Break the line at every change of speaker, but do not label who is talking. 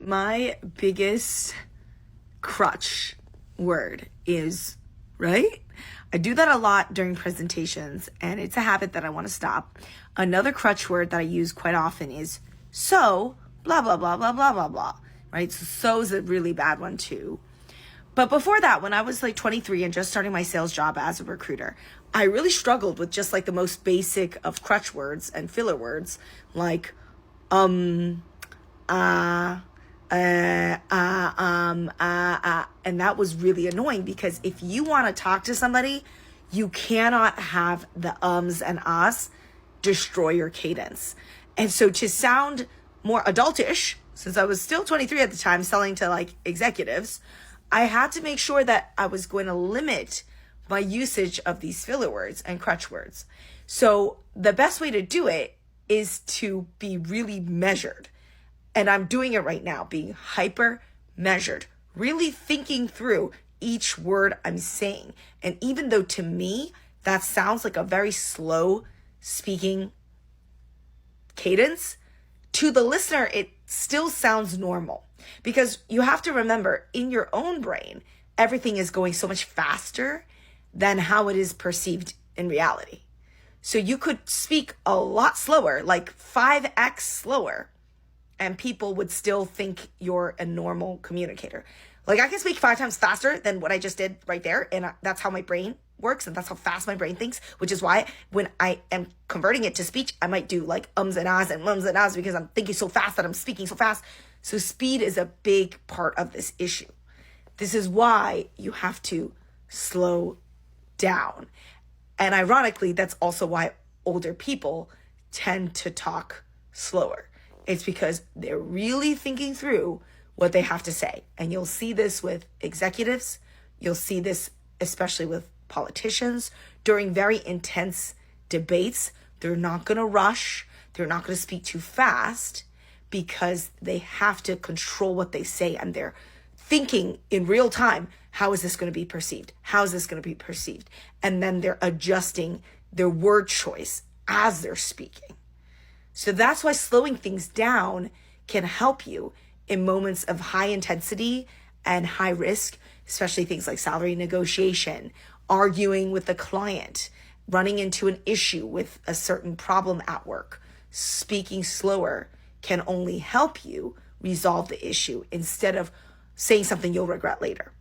my biggest crutch word is right. I do that a lot during presentations, and it's a habit that I want to stop. Another crutch word that I use quite often is so, blah, blah, blah, blah, blah, blah, blah, right? So is a really bad one too. But before that, when I was like 23 and just starting my sales job as a recruiter, I really struggled with just like the most basic of crutch words and filler words like, and that was really annoying because if you want to talk to somebody, you cannot have the ums and ahs destroy your cadence. And so to sound more adultish, since I was still 23 at the time selling to like executives, I had to make sure that I was going to limit my usage of these filler words and crutch words. So the best way to do it is to be really measured. And I'm doing it right now, being hyper measured, really thinking through each word I'm saying. And even though to me, that sounds like a very slow speaking cadence, to the listener, it still sounds normal. Because you have to remember, in your own brain, everything is going so much faster than how it is perceived in reality. So you could speak a lot slower, like 5x slower, and people would still think you're a normal communicator. Like I can speak 5 times faster than what I just did right there. And that's how my brain works. And that's how fast my brain thinks, which is why when I am converting it to speech, I might do like ums and ahs and mums and ahs because I'm thinking so fast that I'm speaking so fast. So speed is a big part of this issue. This is why you have to slow down. And ironically, that's also why older people tend to talk slower. It's because they're really thinking through what they have to say. And you'll see this with executives. You'll see this especially with politicians during very intense debates. They're not going to rush. They're not going to speak too fast because they have to control what they say. And they're thinking in real time, how is this going to be perceived? How is this going to be perceived? And then they're adjusting their word choice as they're speaking. So that's why slowing things down can help you in moments of high intensity and high risk, especially things like salary negotiation, arguing with the client, running into an issue with a certain problem at work. Speaking slower can only help you resolve the issue instead of saying something you'll regret later.